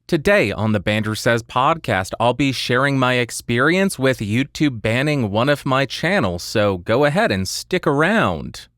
Today on the Bandrew Says podcast, I'll be sharing my experience with YouTube banning one of my channels, so go ahead and stick around.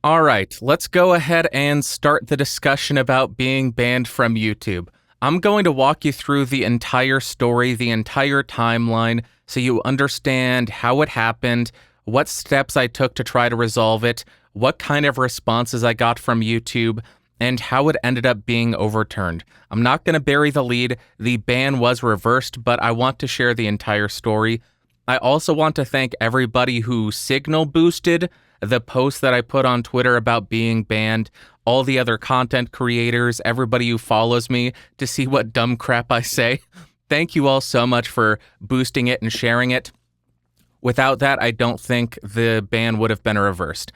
Alright, let's go ahead and start the discussion about being banned from YouTube. I'm going to walk you through the entire story, the entire timeline, so you understand how it happened, what steps I took to try to resolve it, what kind of responses I got from YouTube, and how it ended up being overturned. I'm not going to bury the lead. The ban was reversed, but I want to share the entire story. I also want to thank everybody who signal boosted the post that I put on Twitter about being banned, all the other content creators, everybody who follows me to see what dumb crap I say. Thank you all so much for boosting it and sharing it. Without that, I don't think the ban would have been reversed.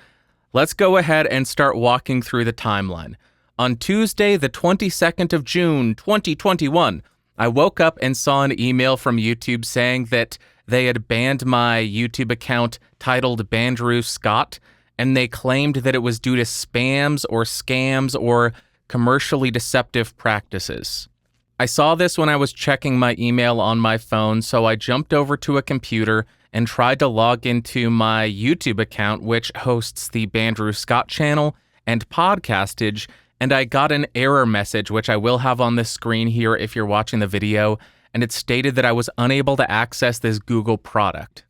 Let's go ahead and start walking through the timeline. On Tuesday, the 22nd of June, 2021, I woke up and saw an email from YouTube saying that they had banned my YouTube account titled Bandrew Scott, and they claimed that it was due to spams or scams or commercially deceptive practices. I saw this when I was checking my email on my phone, so I jumped over to a computer and tried to log into my YouTube account, which hosts the Bandrew Scott channel and podcastage, and I got an error message, which I will have on the screen here if you're watching the video, and it stated that I was unable to access this Google product.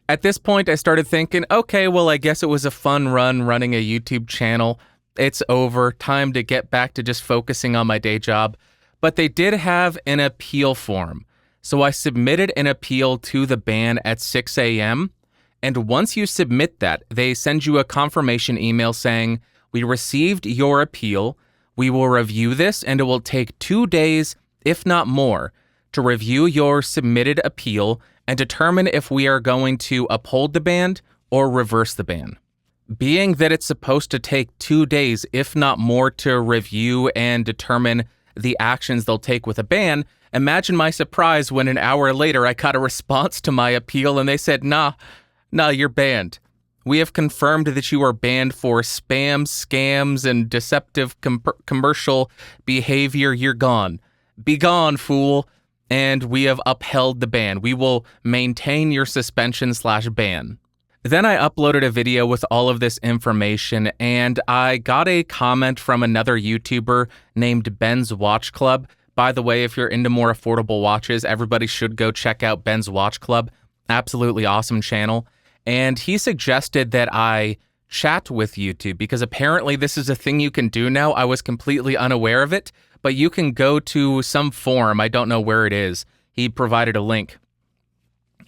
At this point, I started thinking, okay, well, I guess it was a fun run running a YouTube channel. It's over, time to get back to just focusing on my day job. But they did have an appeal form. So I submitted an appeal to the ban at 6 a.m. And once you submit that, they send you a confirmation email saying, "We received your appeal. We will review this, and it will take 2 days, if not more, to review your submitted appeal and determine if we are going to uphold the ban or reverse the ban." Being that it's supposed to take 2 days, if not more, to review and determine the actions they'll take with a ban, imagine my surprise when an hour later I got a response to my appeal and they said, nah, you're banned. We have confirmed that you are banned for spam, scams, and deceptive commercial behavior. You're gone. Be gone, fool. And we have upheld the ban. We will maintain your suspension/ban. Then I uploaded a video with all of this information, and I got a comment from another YouTuber named Ben's Watch Club. By the way, if you're into more affordable watches, everybody should go check out Ben's Watch Club. Absolutely awesome channel. And he suggested that I chat with YouTube because apparently this is a thing you can do now. I was completely unaware of it, but you can go to some forum. I don't know where it is. He provided a link.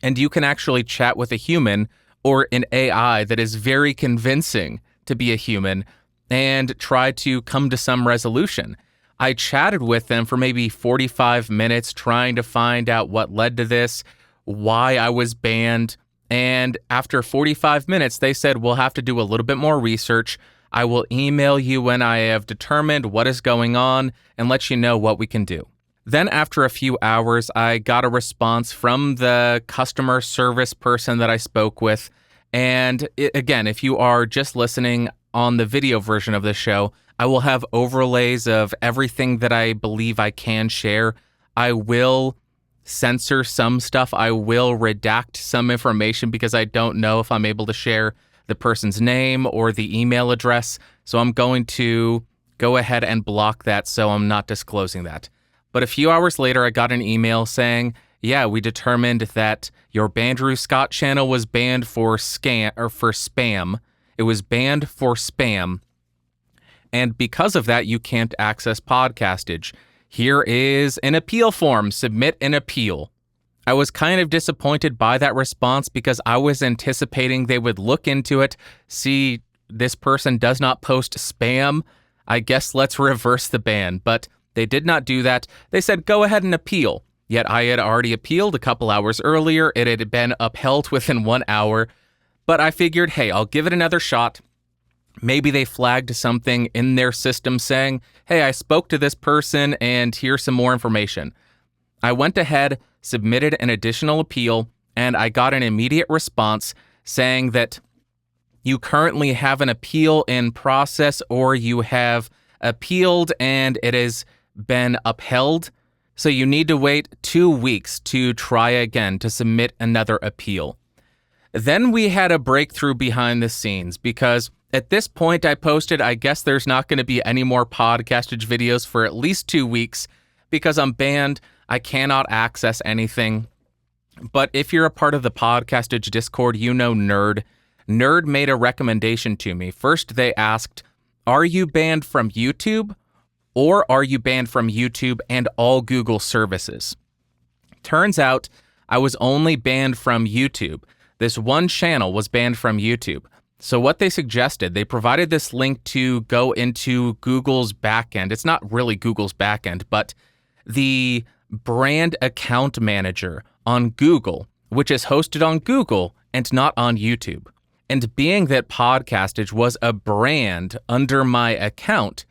And you can actually chat with a human or an AI that is very convincing to be a human and try to come to some resolution. I chatted with them for maybe 45 minutes trying to find out what led to this, why I was banned. And after 45 minutes, they said, we'll have to do a little bit more research. I will email you when I have determined what is going on and let you know what we can do. Then after a few hours, I got a response from the customer service person that I spoke with. And again, if you are just listening on the video version of this show, I will have overlays of everything that I believe I can share. I will censor some stuff. I will redact some information because I don't know if I'm able to share the person's name or the email address. So I'm going to go ahead and block that so I'm not disclosing that. But a few hours later, I got an email saying, yeah, we determined that your Bandrew Scott channel was banned for spam. It was banned for spam. And because of that, you can't access podcastage. Here is an appeal form. Submit an appeal. I was kind of disappointed by that response because I was anticipating they would look into it, see this person does not post spam. I guess let's reverse the ban. But they did not do that. They said, go ahead and appeal. Yet I had already appealed a couple hours earlier. It had been upheld within 1 hour. But I figured, hey, I'll give it another shot. Maybe they flagged something in their system saying, hey, I spoke to this person and here's some more information. I went ahead, submitted an additional appeal, and I got an immediate response saying that you currently have an appeal in process or you have appealed and it has been upheld. So you need to wait 2 weeks to try again to submit another appeal. Then we had a breakthrough behind the scenes because at this point I posted, I guess there's not going to be any more podcastage videos for at least 2 weeks because I'm banned. I cannot access anything. But if you're a part of the podcastage Discord, you know Nerd. Nerd made a recommendation to me. First, they asked, are you banned from YouTube or are you banned from YouTube and all Google services? Turns out I was only banned from YouTube. This one channel was banned from YouTube. So what they suggested, they provided this link to go into Google's backend. It's not really Google's backend, but the brand account manager on Google, which is hosted on Google and not on YouTube. And being that Podcastage was a brand under my account,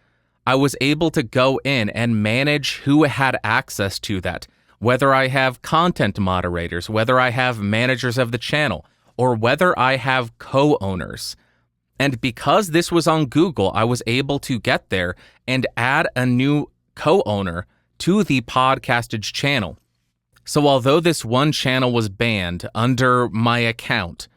I was able to go in and manage who had access to that, whether I have content moderators, whether I have managers of the channel, or whether I have co-owners. And because this was on Google, I was able to get there and add a new co-owner to the Podcastage channel. So although this one channel was banned under my account,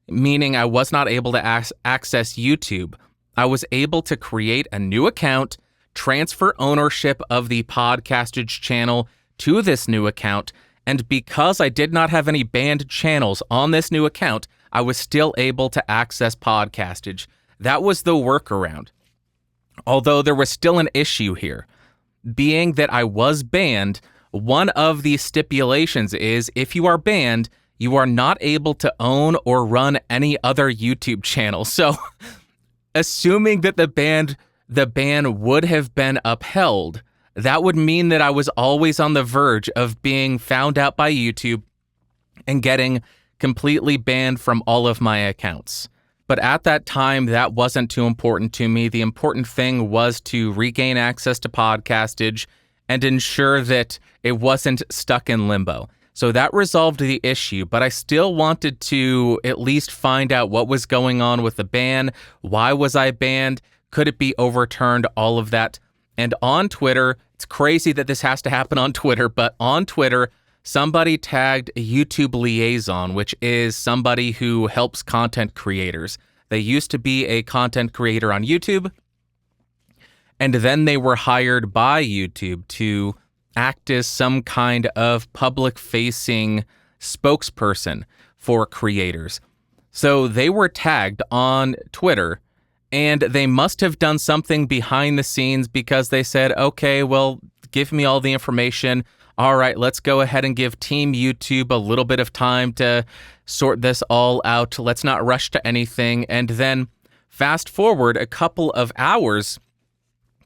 meaning I was not able to access YouTube, I was able to create a new account, transfer ownership of the Podcastage channel to this new account, and because I did not have any banned channels on this new account, I was still able to access Podcastage. That was the workaround. Although there was still an issue here. Being that I was banned, one of the stipulations is if you are banned, you are not able to own or run any other YouTube channel. So, assuming that the ban would have been upheld, that would mean that I was always on the verge of being found out by YouTube and getting completely banned from all of my accounts. But at that time, that wasn't too important to me. The important thing was to regain access to Podcastage and ensure that it wasn't stuck in limbo. So that resolved the issue, but I still wanted to at least find out what was going on with the ban. Why was I banned? Could it be overturned? All of that. And on Twitter, it's crazy that this has to happen on Twitter, but on Twitter, somebody tagged a YouTube liaison, which is somebody who helps content creators. They used to be a content creator on YouTube, and then they were hired by YouTube to act as some kind of public-facing spokesperson for creators. So they were tagged on Twitter, and they must have done something behind the scenes because they said, okay, well, give me all the information. All right, let's go ahead and give Team YouTube a little bit of time to sort this all out. Let's not rush to anything. And then fast forward a couple of hours,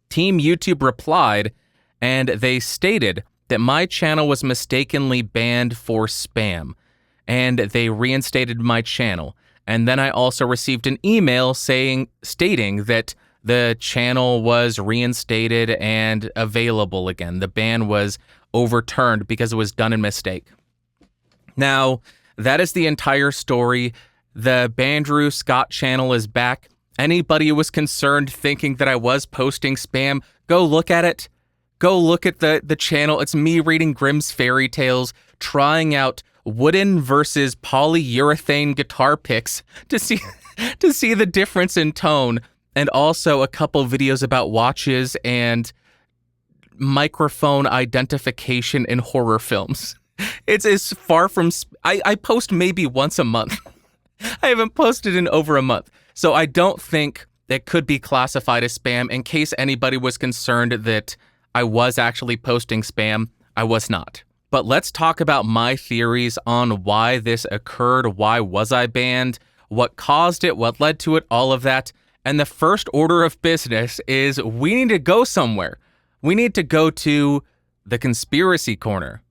Team YouTube replied, and they stated that my channel was mistakenly banned for spam, and they reinstated my channel. And then I also received an email stating that the channel was reinstated and available again. The ban was overturned because it was done in mistake. Now, that is the entire story. The Bandrew Scott channel is back. Anybody who was concerned thinking that I was posting spam, go look at it. Go look at the channel. It's me reading Grimm's fairy tales, trying out wooden versus polyurethane guitar picks to see the difference in tone, and also a couple videos about watches and microphone identification in horror films. It's as far from... I post maybe once a month. I haven't posted in over a month. So I don't think it could be classified as spam. In case anybody was concerned that I was actually posting spam, I was not. But let's talk about my theories on why this occurred, why was I banned, what caused it, what led to it, all of that. And the first order of business is we need to go somewhere. We need to go to the Conspiracy Corner.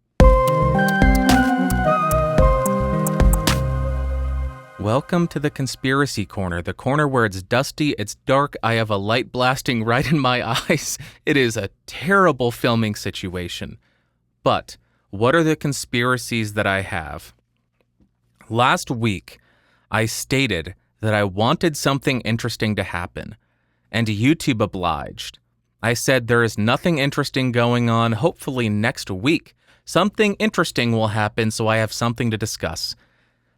Welcome to the Conspiracy Corner, the corner where it's dusty, it's dark, I have a light blasting right in my eyes. It is a terrible filming situation. But what are the conspiracies that I have? Last week, I stated that I wanted something interesting to happen, and YouTube obliged. I said there is nothing interesting going on. Hopefully next week, something interesting will happen so I have something to discuss.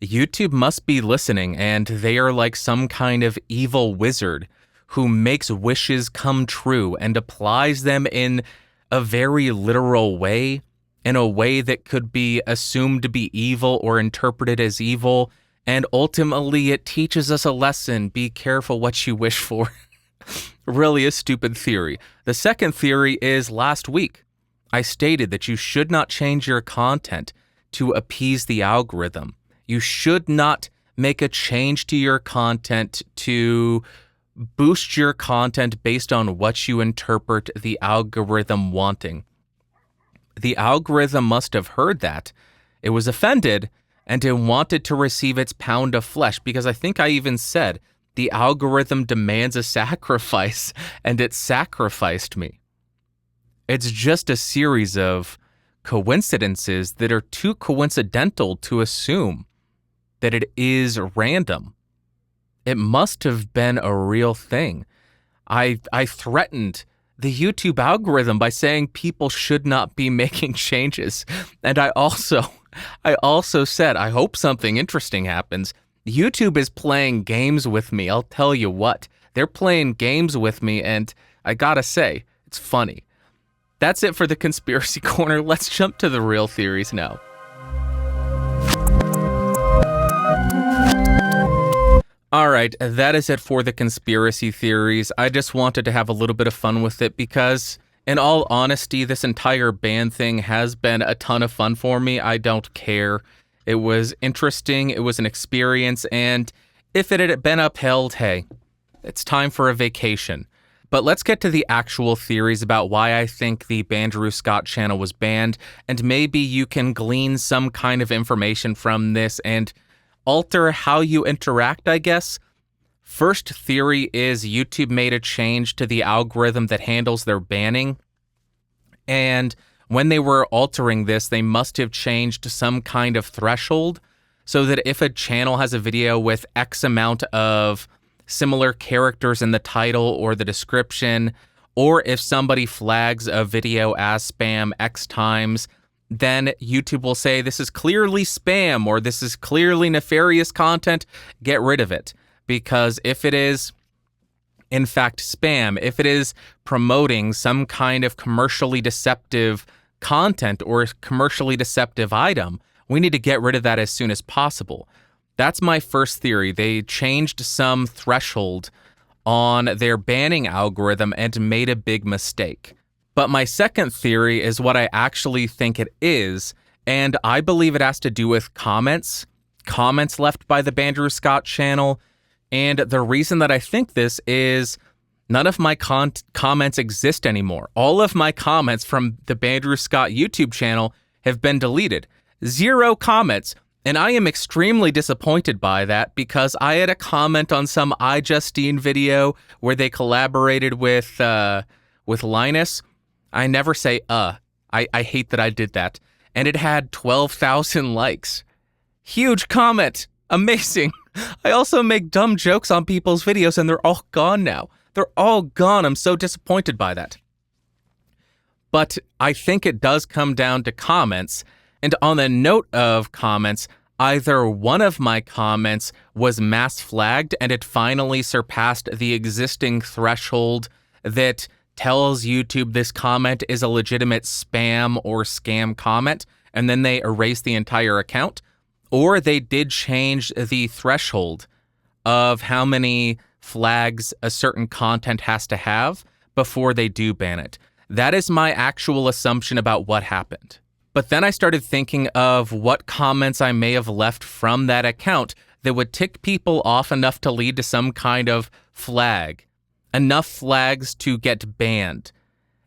YouTube must be listening, and they are like some kind of evil wizard who makes wishes come true and applies them in a very literal way, in a way that could be assumed to be evil or interpreted as evil, and ultimately it teaches us a lesson. Be careful what you wish for. Really a stupid theory. The second theory is last week, I stated that you should not change your content to appease the algorithm. You should not make a change to your content to boost your content based on what you interpret the algorithm wanting. The algorithm must have heard that. It was offended, and it wanted to receive its pound of flesh, because I think I even said the algorithm demands a sacrifice, and it sacrificed me. It's just a series of coincidences that are too coincidental to assume that it is random. It must have been a real thing. I threatened the YouTube algorithm by saying people should not be making changes. And I also said, I hope something interesting happens. YouTube is playing games with me. I'll tell you what. They're playing games with me, and I gotta say, it's funny. That's it for the Conspiracy Corner. Let's jump to the real theories now. All right, that is it for the conspiracy theories. I just wanted to have a little bit of fun with it because, in all honesty, this entire ban thing has been a ton of fun for me. I don't care. It was interesting, it was an experience, and if it had been upheld, hey, it's time for a vacation. But let's get to the actual theories about why I think the Bandrew Scott channel was banned, and maybe you can glean some kind of information from this and alter how you interact, I guess. First theory is YouTube made a change to the algorithm that handles their banning. And when they were altering this, they must have changed some kind of threshold so that if a channel has a video with X amount of similar characters in the title or the description, or if somebody flags a video as spam X times, then YouTube will say this is clearly spam or this is clearly nefarious content, get rid of it. Because if it is, in fact, spam, if it is promoting some kind of commercially deceptive content or commercially deceptive item, we need to get rid of that as soon as possible. That's my first theory. They changed some threshold on their banning algorithm and made a big mistake. But my second theory is what I actually think it is, and I believe it has to do with comments left by the Bandrew Scott channel. And the reason that I think this is none of my comments exist anymore. All of my comments from the Bandrew Scott YouTube channel have been deleted. 0 comments. And I am extremely disappointed by that because I had a comment on some iJustine video where they collaborated with Linus. I never say I hate that I did that. And it had 12,000 likes. Huge comment. Amazing. I also make dumb jokes on people's videos and they're all gone now. They're all gone. I'm so disappointed by that. But I think it does come down to comments. And on the note of comments, either one of my comments was mass flagged and it finally surpassed the existing threshold that tells YouTube this comment is a legitimate spam or scam comment, and then they erase the entire account, or they did change the threshold of how many flags a certain content has to have before they do ban it. That is my actual assumption about what happened. But then I started thinking of what comments I may have left from that account that would tick people off enough to lead to some kind of flag. Enough flags to get banned.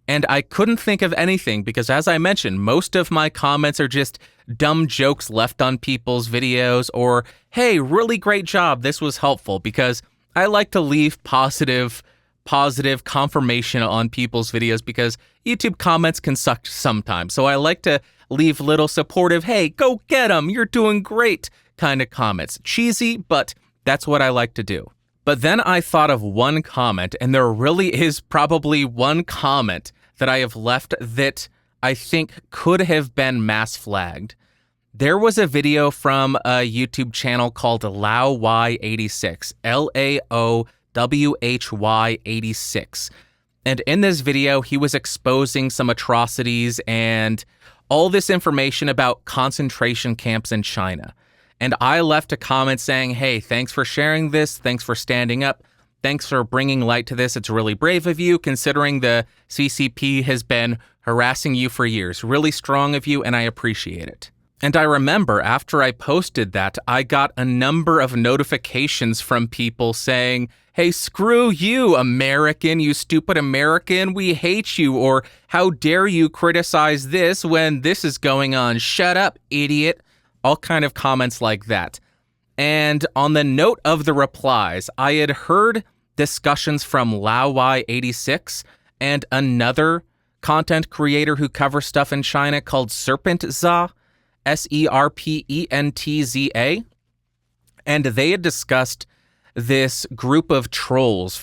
And I couldn't think of anything because, as I mentioned, most of my comments are just dumb jokes left on people's videos or, hey, really great job, this was helpful, because I like to leave positive confirmation on people's videos because YouTube comments can suck sometimes. So I like to leave little supportive, hey, go get 'em, you're doing great kind of comments. Cheesy, but that's what I like to do. But then I thought of one comment, and there really is probably one comment that I have left that I think could have been mass flagged. There was a video from a YouTube channel called LaoWhy86, LaoWhy86. And in this video, he was exposing some atrocities and all this information about concentration camps in China. And I left a comment saying, hey, thanks for sharing this. Thanks for standing up. Thanks for bringing light to this. It's really brave of you, considering the CCP has been harassing you for years. Really strong of you, and I appreciate it. And I remember after I posted that, I got a number of notifications from people saying, hey, screw you, American, you stupid American, we hate you, or how dare you criticize this when this is going on, shut up, idiot, all kind of comments like that. And on the note of the replies, I had heard discussions from LaoWhy86 and another content creator who covers stuff in China called Serpentza, Serpentza, and they had discussed this group of trolls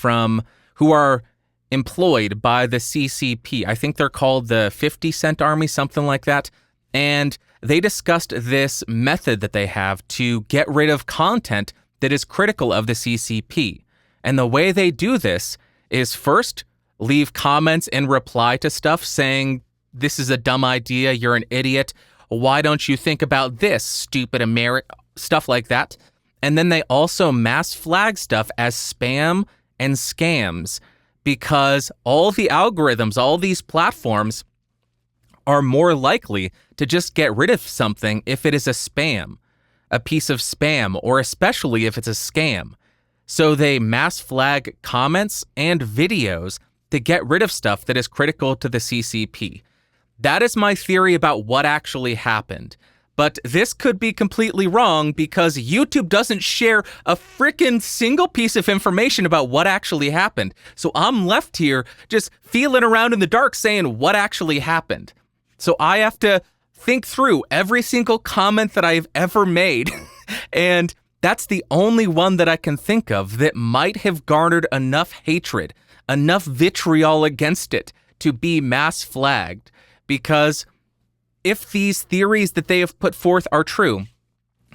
who are employed by the CCP. I think they're called the 50 Cent Army, something like that. And they discussed this method that they have to get rid of content that is critical of the CCP. And the way they do this is first leave comments in reply to stuff saying, this is a dumb idea, you're an idiot, why don't you think about this, stupid America, stuff like that. And then they also mass flag stuff as spam and scams because all the algorithms, all these platforms are more likely to just get rid of something if it is a spam, a piece of spam, or especially if it's a scam. So they mass flag comments and videos to get rid of stuff that is critical to the CCP. That is my theory about what actually happened. But this could be completely wrong because YouTube doesn't share a frickin' single piece of information about what actually happened. So I'm left here just feeling around in the dark saying what actually happened. So I have to think through every single comment that I've ever made. And that's the only one that I can think of that might have garnered enough hatred, enough vitriol against it to be mass flagged. Because if these theories that they have put forth are true,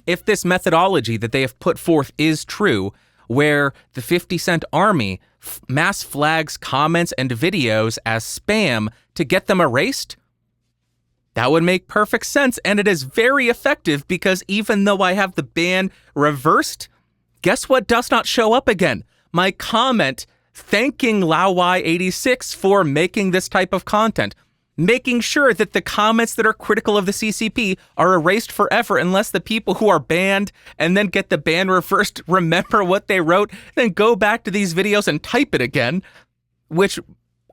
if this methodology that they have put forth is true, where the 50 Cent Army mass flags comments and videos as spam to get them erased, that would make perfect sense, and it is very effective because even though I have the ban reversed, guess what does not show up again? My comment thanking LaoWhy86 for making this type of content, making sure that the comments that are critical of the CCP are erased forever unless the people who are banned and then get the ban reversed remember what they wrote, then go back to these videos and type it again, which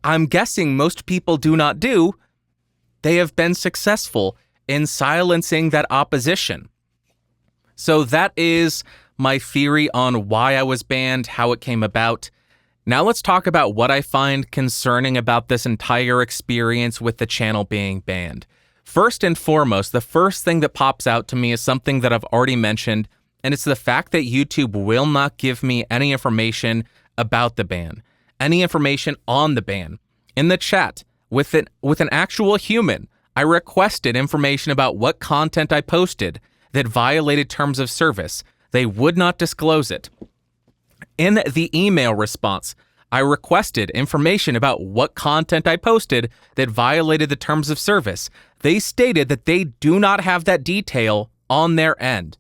I'm guessing most people do not do. They have been successful in silencing that opposition. So that is my theory on why I was banned, how it came about. Now let's talk about what I find concerning about this entire experience with the channel being banned. First and foremost, the first thing that pops out to me is something that I've already mentioned, and it's the fact that YouTube will not give me any information about the ban, any information on the ban. In the chat, with an actual human, I requested information about what content I posted that violated terms of service. They would not disclose it. In the email response, I requested information about what content I posted that violated the terms of service. They stated that they do not have that detail on their end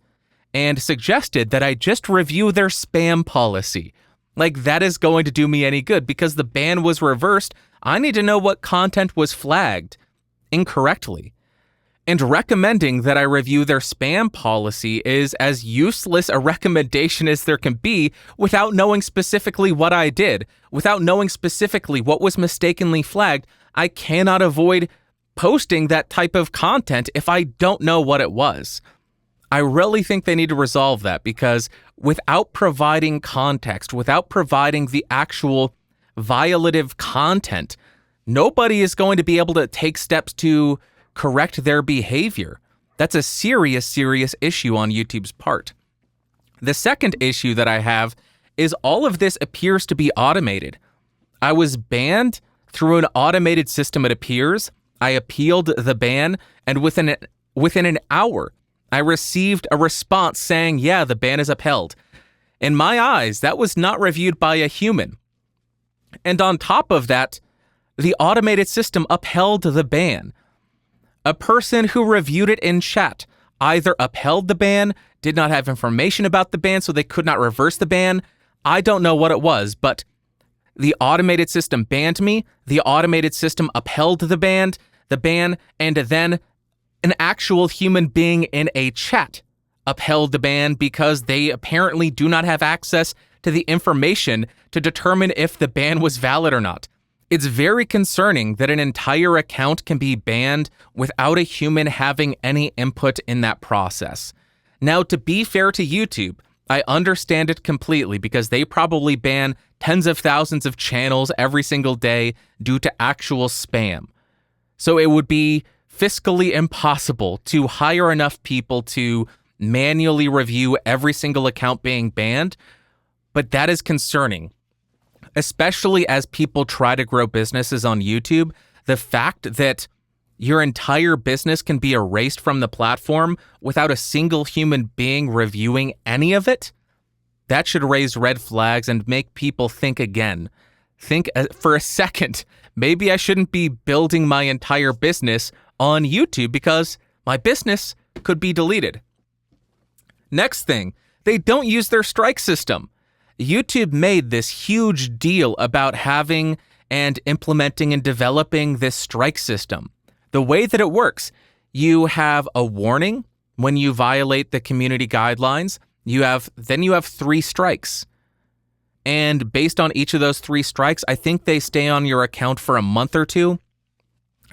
and suggested that I just review their spam policy. Like, that is going to do me any good because the ban was reversed. I need to know what content was flagged incorrectly. And recommending that I review their spam policy is as useless a recommendation as there can be without knowing specifically what I did. Without knowing specifically what was mistakenly flagged, I cannot avoid posting that type of content if I don't know what it was. I really think they need to resolve that because without providing context, without providing the actual violative content, nobody is going to be able to take steps to correct their behavior. That's a serious, serious issue on YouTube's part. The second issue that I have is all of this appears to be automated. I was banned through an automated system, it appears. I appealed the ban, and within an hour, I received a response saying, yeah, the ban is upheld. In my eyes, that was not reviewed by a human. And on top of that, the automated system upheld the ban. A person who reviewed it in chat either upheld the ban, did not have information about the ban, so they could not reverse the ban. I don't know what it was, but the automated system banned me. The automated system upheld the ban, and then an actual human being in a chat upheld the ban because they apparently do not have access to the information to determine if the ban was valid or not. It's very concerning that an entire account can be banned without a human having any input in that process. Now, to be fair to YouTube, I understand it completely because they probably ban tens of thousands of channels every single day due to actual spam. So it would be fiscally impossible to hire enough people to manually review every single account being banned, but that is concerning. Especially as people try to grow businesses on YouTube, the fact that your entire business can be erased from the platform without a single human being reviewing any of it, that should raise red flags and make people think again. Think for a second, maybe I shouldn't be building my entire business on YouTube because my business could be deleted. Next thing, they don't use their strike system. YouTube made this huge deal about having and implementing and developing this strike system. The way that it works, you have a warning when you violate the community guidelines. Then you have 3 strikes. And based on each of those 3 strikes, I think they stay on your account for a month or 2.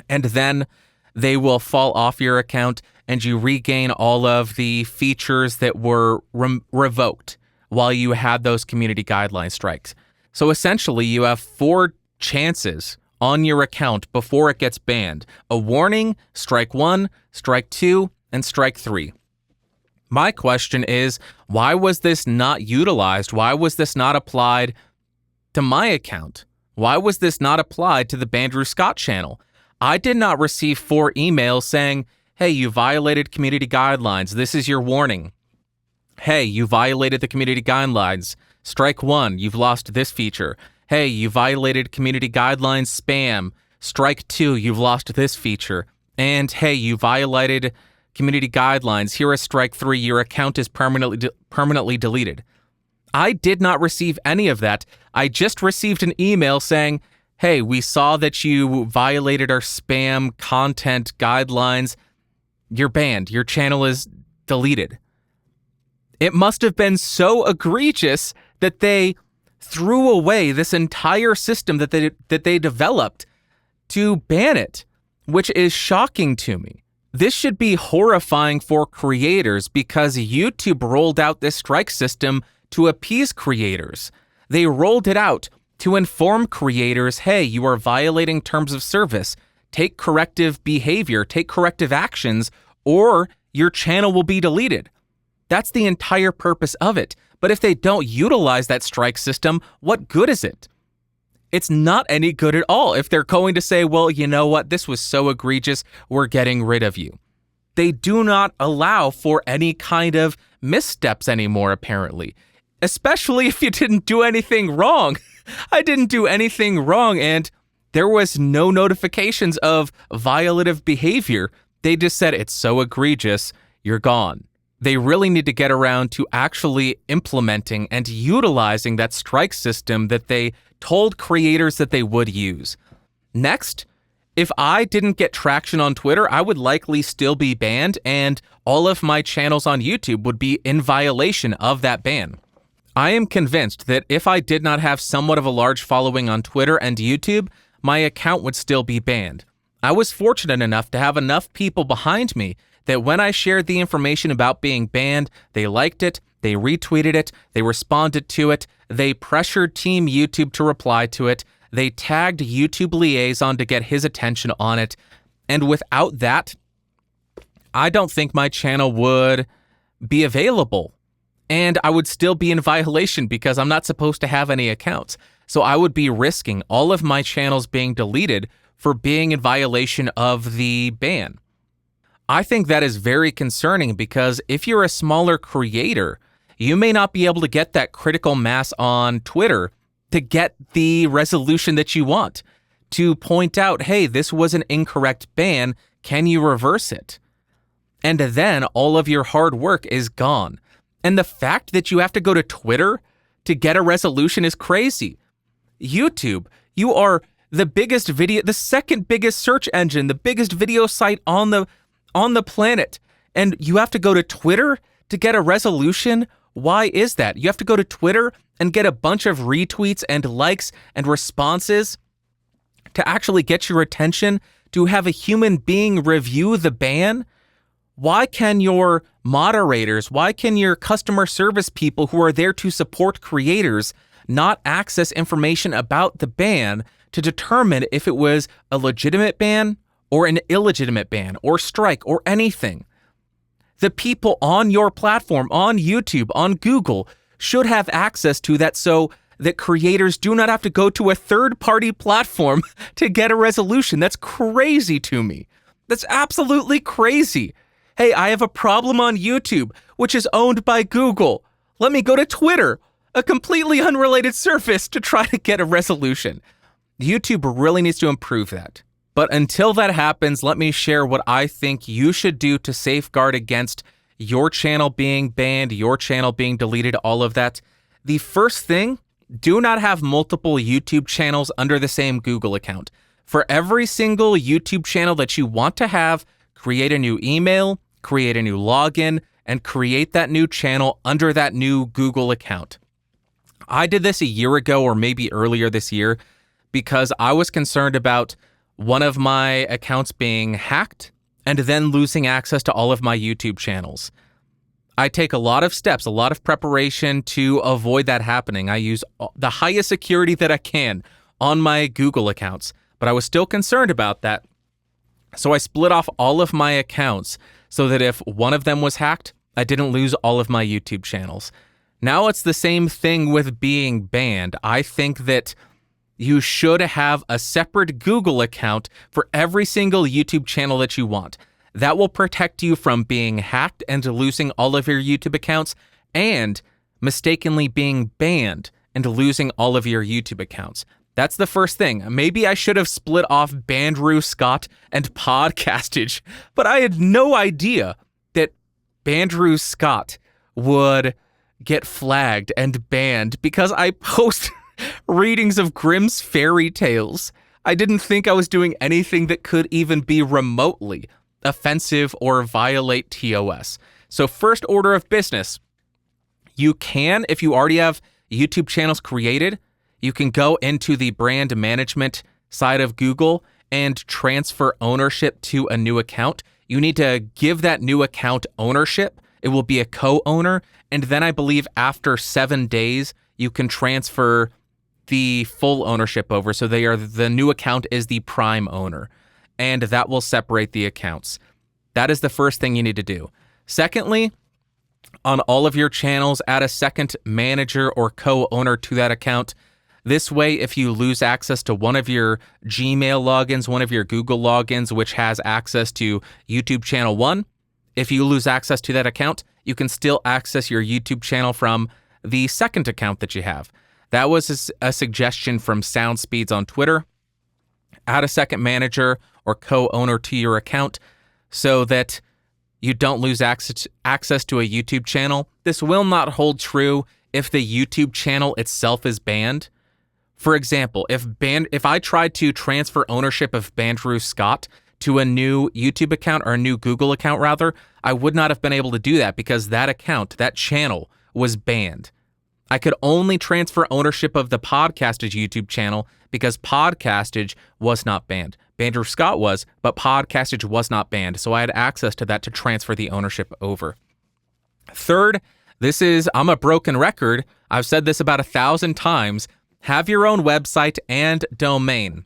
And then they will fall off your account and you regain all of the features that were revoked while you had those community guideline strikes. So essentially, you have 4 chances on your account before it gets banned. A warning, strike 1, strike 2, and strike 3. My question is, why was this not utilized? Why was this not applied to my account? Why was this not applied to the Bandrew Scott channel? I did not receive 4 emails saying, hey, you violated community guidelines. This is your warning. Hey, you violated the community guidelines. Strike 1, you've lost this feature. Hey, you violated community guidelines spam. Strike 2, you've lost this feature. And hey, you violated community guidelines. Here is strike 3, your account is permanently deleted. I did not receive any of that. I just received an email saying, hey, we saw that you violated our spam content guidelines. You're banned. Your channel is deleted. It must have been so egregious that they threw away this entire system that they developed to ban it, which is shocking to me. This should be horrifying for creators because YouTube rolled out this strike system to appease creators. They rolled it out to inform creators, hey, you are violating terms of service. Take corrective behavior, take corrective actions, or your channel will be deleted. That's the entire purpose of it. But if they don't utilize that strike system, what good is it? It's not any good at all if they're going to say, well, you know what, this was so egregious, we're getting rid of you. They do not allow for any kind of missteps anymore, apparently. Especially if you didn't do anything wrong. I didn't do anything wrong, and there was no notifications of violative behavior. They just said, it's so egregious, you're gone. They really need to get around to actually implementing and utilizing that strike system that they told creators that they would use. Next, if I didn't get traction on Twitter, I would likely still be banned, and all of my channels on YouTube would be in violation of that ban. I am convinced that if I did not have somewhat of a large following on Twitter and YouTube, my account would still be banned. I was fortunate enough to have enough people behind me that when I shared the information about being banned, they liked it, they retweeted it, they responded to it, they pressured Team YouTube to reply to it, they tagged YouTube Liaison to get his attention on it, and without that, I don't think my channel would be available. And I would still be in violation because I'm not supposed to have any accounts. So I would be risking all of my channels being deleted for being in violation of the ban. I think that is very concerning because if you're a smaller creator, you may not be able to get that critical mass on Twitter to get the resolution that you want, to point out, hey, this was an incorrect ban, can you reverse it? And then all of your hard work is gone. And the fact that you have to go to Twitter to get a resolution is crazy. YouTube, you are the second biggest search engine, the biggest video site on the planet. And you have to go to Twitter to get a resolution? Why is that? You have to go to Twitter and get a bunch of retweets and likes and responses to actually get your attention, to have a human being review the ban? Why can your moderators, why can your customer service people who are there to support creators not access information about the ban to determine if it was a legitimate ban or an illegitimate ban or strike or anything? The people on your platform, on YouTube, on Google, should have access to that so that creators do not have to go to a third-party platform to get a resolution. That's crazy to me. That's absolutely crazy. Hey, I have a problem on YouTube, which is owned by Google. Let me go to Twitter, a completely unrelated service, to try to get a resolution. YouTube really needs to improve that. But until that happens, let me share what I think you should do to safeguard against your channel being banned, your channel being deleted, all of that. The first thing, do not have multiple YouTube channels under the same Google account. For every single YouTube channel that you want to have, create a new email, create a new login, and create that new channel under that new Google account. I did this a year ago or maybe earlier this year because I was concerned about one of my accounts being hacked and then losing access to all of my YouTube channels. I take a lot of steps, a lot of preparation to avoid that happening. I use the highest security that I can on my Google accounts, but I was still concerned about that. So I split off all of my accounts so that if one of them was hacked, I didn't lose all of my YouTube channels. Now it's the same thing with being banned. I think that you should have a separate Google account for every single YouTube channel that you want. That will protect you from being hacked and losing all of your YouTube accounts and mistakenly being banned and losing all of your YouTube accounts. That's the first thing. Maybe I should have split off Bandrew, Scott, and Podcastage, but I had no idea that Bandrew Scott would get flagged and banned because I post readings of Grimm's fairy tales. I didn't think I was doing anything that could even be remotely offensive or violate TOS. So first order of business, you can, if you already have YouTube channels created, you can go into the brand management side of Google and transfer ownership to a new account. You need to give that new account ownership. It will be a co-owner. And then I believe after 7 days, you can transfer the full ownership over. So the new account is the prime owner, and that will separate the accounts. That is the first thing you need to do. Secondly, on all of your channels, add a second manager or co-owner to that account. This way, if you lose access to one of your Gmail logins, one of your Google logins, which has access to YouTube channel 1, if you lose access to that account, you can still access your YouTube channel from the second account that you have. That was a suggestion from Sound Speeds on Twitter. Add a second manager or co-owner to your account so that you don't lose access to a YouTube channel. This will not hold true if the YouTube channel itself is banned. For example, if I tried to transfer ownership of Bandrew Scott to a new YouTube account, or a new Google account rather, I would not have been able to do that because that account, that channel, was banned. I could only transfer ownership of the Podcastage YouTube channel because Podcastage was not banned. Bandrew Scott was, but Podcastage was not banned, so I had access to that to transfer the ownership over. Third, I'm a broken record. I've said this about 1,000 times. Have your own website and domain.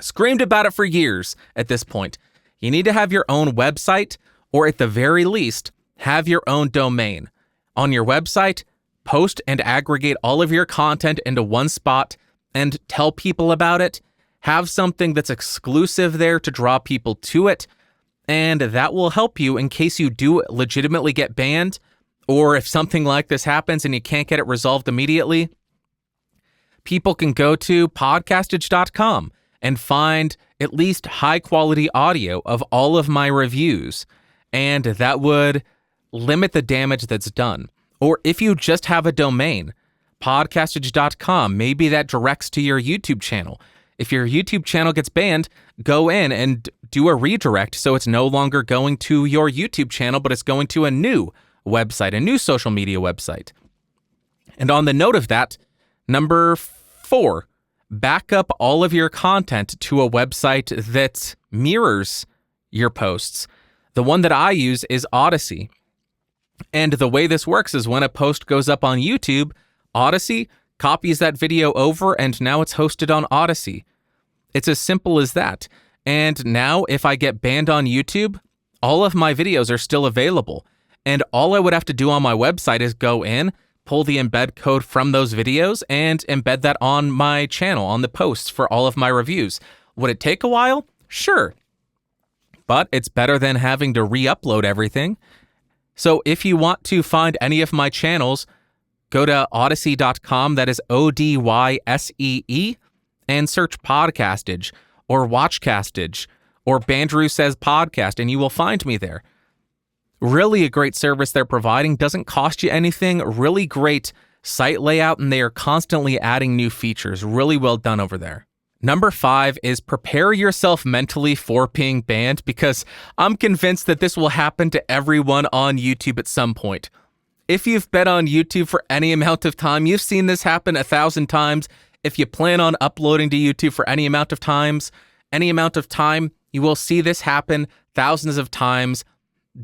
Screamed about it for years at this point. You need to have your own website, or at the very least, have your own domain. on your website, post and aggregate all of your content into one spot and tell people about it. Have something that's exclusive there to draw people to it, and that will help you in case you do legitimately get banned, or if something like this happens and you can't get it resolved immediately. People can go to podcastage.com and find at least high-quality audio of all of my reviews, and that would limit the damage that's done. Or if you just have a domain, podcastage.com, maybe that directs to your YouTube channel. If your YouTube channel gets banned, go in and do a redirect so it's no longer going to your YouTube channel, but it's going to a new website, a new social media website. And on the note of that, number 4, back up all of your content to a website that mirrors your posts. The one that I use is Odyssey. And the way this works is when a post goes up on YouTube, Odyssey copies that video over, and now it's hosted on Odyssey. It's as simple as that. And now if I get banned on YouTube, all of my videos are still available. And all I would have to do on my website is go in, pull the embed code from those videos, and embed that on my channel, on the posts for all of my reviews. Would it take a while? Sure. But it's better than having to re-upload everything. So if you want to find any of my channels, go to odyssey.com, that is Odyssee, and search Podcastage or Watchcastage or Bandrew Says Podcast, and you will find me there. Really a great service they're providing, doesn't cost you anything, really great site layout, and they are constantly adding new features. Really well done over there. Number 5 is prepare yourself mentally for being banned, because I'm convinced that this will happen to everyone on YouTube at some point. If you've been on YouTube for any amount of time, you've seen this happen 1,000 times. If you plan on uploading to YouTube for any amount of time, you will see this happen thousands of times.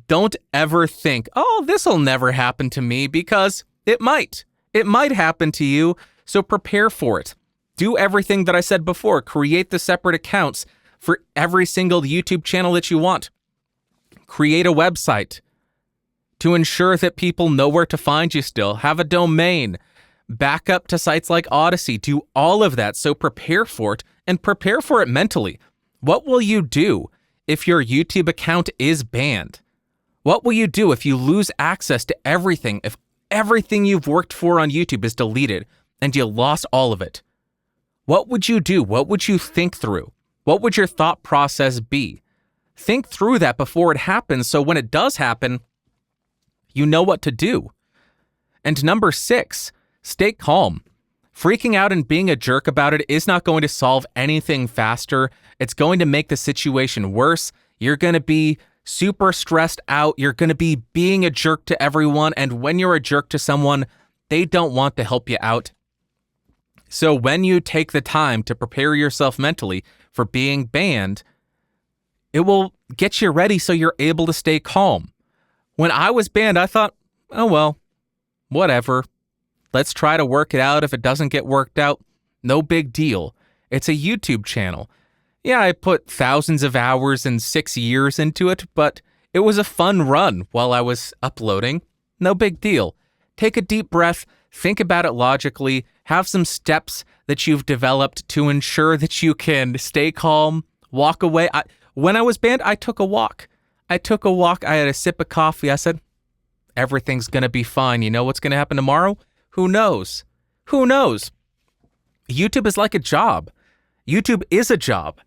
Don't ever think, oh, this will never happen to me, because it might. It might happen to you, so prepare for it. Do everything that I said before. Create the separate accounts for every single YouTube channel that you want. Create a website to ensure that people know where to find you still. Have a domain. Back up to sites like Odyssey. Do all of that, so prepare for it, and prepare for it mentally. What will you do if your YouTube account is banned? What will you do if you lose access to everything, if everything you've worked for on YouTube is deleted and you lost all of it? What would you do? What would you think through? What would your thought process be? Think through that before it happens, so when it does happen, you know what to do. And number 6, stay calm. Freaking out and being a jerk about it is not going to solve anything faster. It's going to make the situation worse. You're going to be super stressed out. You're going to be being a jerk to everyone. And when you're a jerk to someone, they don't want to help you out. So when you take the time to prepare yourself mentally for being banned, it will get you ready so you're able to stay calm. When I was banned, I thought, oh well, whatever. Let's try to work it out. If it doesn't get worked out, no big deal. It's a YouTube channel. Yeah, I put thousands of hours and 6 years into it, but it was a fun run while I was uploading. No big deal. Take a deep breath, think about it logically, have some steps that you've developed to ensure that you can stay calm, walk away. When I was banned, I took a walk. I had a sip of coffee. I said, everything's going to be fine. You know what's going to happen tomorrow? Who knows? Who knows? YouTube is like a job. YouTube is a job.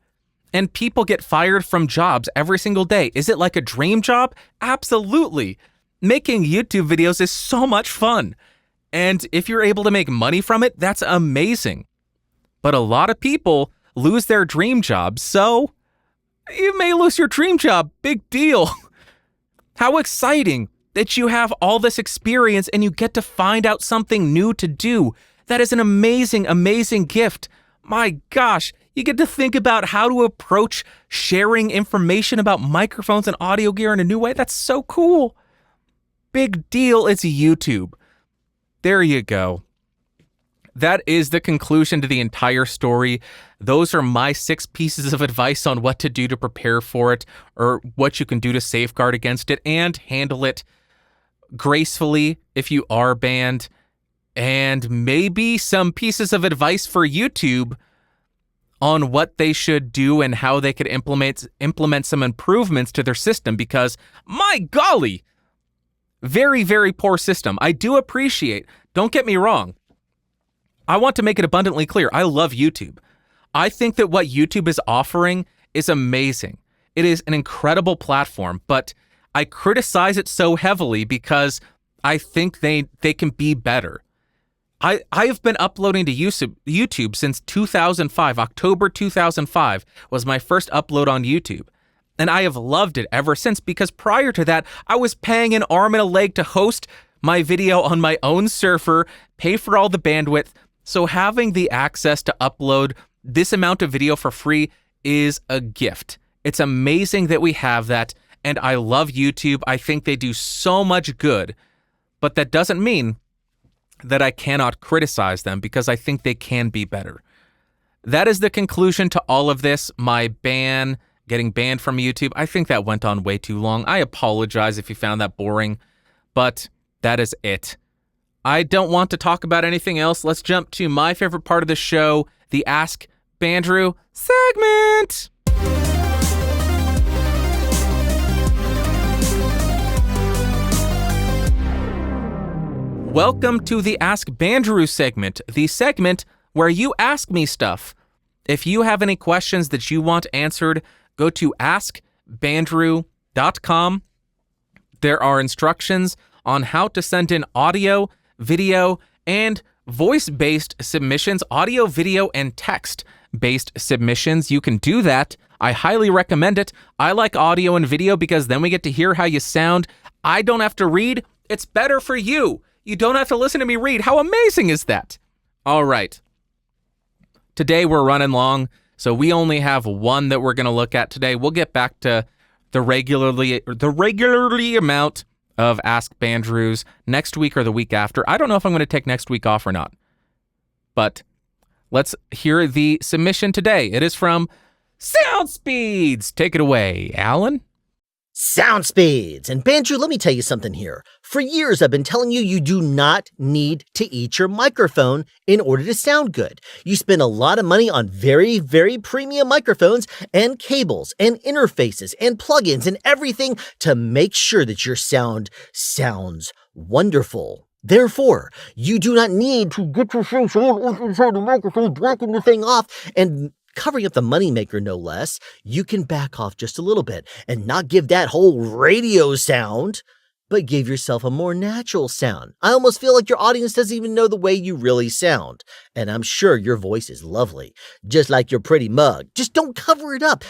And people get fired from jobs every single day. Is it like a dream job? Absolutely. Making YouTube videos is so much fun. And if you're able to make money from it, that's amazing. But a lot of people lose their dream jobs, so you may lose your dream job. Big deal. How exciting that you have all this experience and you get to find out something new to do. That is an amazing, amazing gift. My gosh, you get to think about how to approach sharing information about microphones and audio gear in a new way. That's so cool. Big deal, it's YouTube. There you go. That is the conclusion to the entire story. Those are my 6 pieces of advice on what to do to prepare for it, or what you can do to safeguard against it and handle it gracefully if you are banned, and maybe some pieces of advice for YouTube on what they should do and how they could implement some improvements to their system, because my golly, very, very poor system. I do appreciate, don't get me wrong, I want to make it abundantly clear, I love YouTube. I think that what YouTube is offering is amazing. It is an incredible platform, but I criticize it so heavily because I think they can be better. I have been uploading to YouTube since 2005. October 2005 was my first upload on YouTube. And I have loved it ever since, because prior to that, I was paying an arm and a leg to host my video on my own server, pay for all the bandwidth. So having the access to upload this amount of video for free is a gift. It's amazing that we have that, and I love YouTube. I think they do so much good, but that doesn't mean that I cannot criticize them, because I think they can be better. That is the conclusion to all of this. My getting banned from YouTube, I think that went on way too long. I apologize if you found that boring, but that is it. I don't want to talk about anything else. Let's jump to my favorite part of the show, the Ask Bandrew segment. Welcome to the Ask Bandrew segment, the segment where you ask me stuff. If you have any questions that you want answered, go to askbandrew.com. There are instructions on how to send in audio, video, and voice-based submissions, audio, video, and text-based submissions. You can do that. I highly recommend it. I like audio and video because then we get to hear how you sound. I don't have to read. It's better for you. You don't have to listen to me read. How amazing is that? All right. Today we're running long, so we only have one that we're going to look at today. We'll get back to the regularly amount of Ask Bandrews next week or the week after. I don't know if I'm going to take next week off or not. But let's hear the submission today. It is from Sound Speeds. Take it away, Alan. Sound Speeds. And Bandrew, let me tell you something here. For years, I've been telling you you do not need to eat your microphone in order to sound good. You spend a lot of money on very, very premium microphones and cables and interfaces and plugins and everything to make sure that your sound sounds wonderful. Therefore, you do not need to get your face all inside the microphone, blocking the thing off, and covering up the moneymaker, no less. You can back off just a little bit and not give that whole radio sound, but give yourself a more natural sound. I almost feel like your audience doesn't even know the way you really sound. And I'm sure your voice is lovely, just like your pretty mug. Just don't cover it up.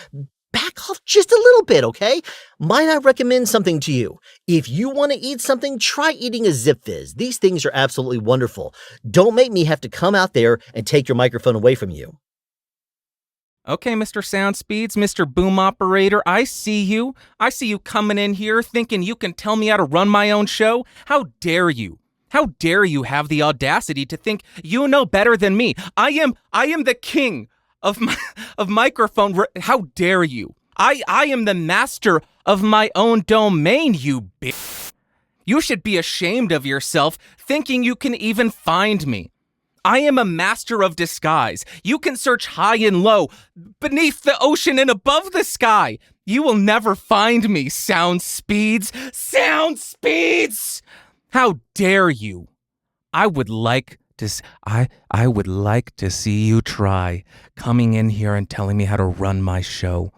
Back off just a little bit, okay? Might I recommend something to you? If you want to eat something, try eating a Zip Fizz. These things are absolutely wonderful. Don't make me have to come out there and take your microphone away from you. Okay, Mr. Sound Speeds, Mr. Boom Operator, I see you. I see you coming in here thinking you can tell me how to run my own show. How dare you? How dare you have the audacity to think you know better than me? I am the king of microphone. How dare you? I am the master of my own domain, you bitch. You should be ashamed of yourself thinking you can even find me. I am a master of disguise. You can search high and low, beneath the ocean and above the sky. You will never find me, Sound Speeds. Sound Speeds! How dare you? I would like to see you try coming in here and telling me how to run my show.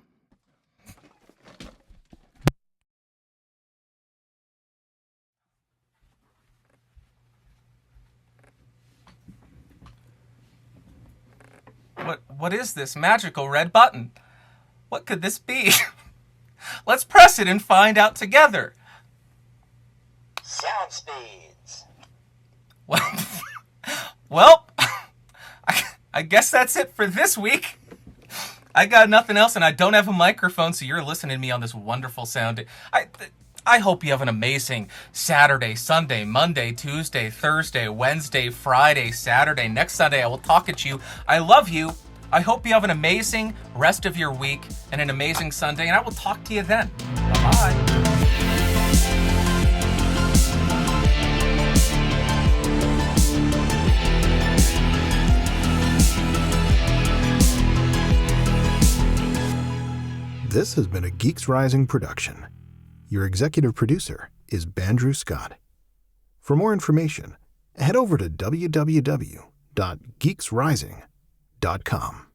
What is this magical red button? What could this be? Let's press it and find out together. Sound Speeds. Well, I guess that's it for this week. I got nothing else, and I don't have a microphone, so you're listening to me on this wonderful sound. I hope you have an amazing Saturday, Sunday, Monday, Tuesday, Thursday, Wednesday, Friday, Saturday. Next Sunday, I will talk at you. I love you. I hope you have an amazing rest of your week and an amazing Sunday, and I will talk to you then. Bye-bye. This has been a Geeks Rising production. Your executive producer is Bandrew Scott. For more information, head over to www.geeksrising.com.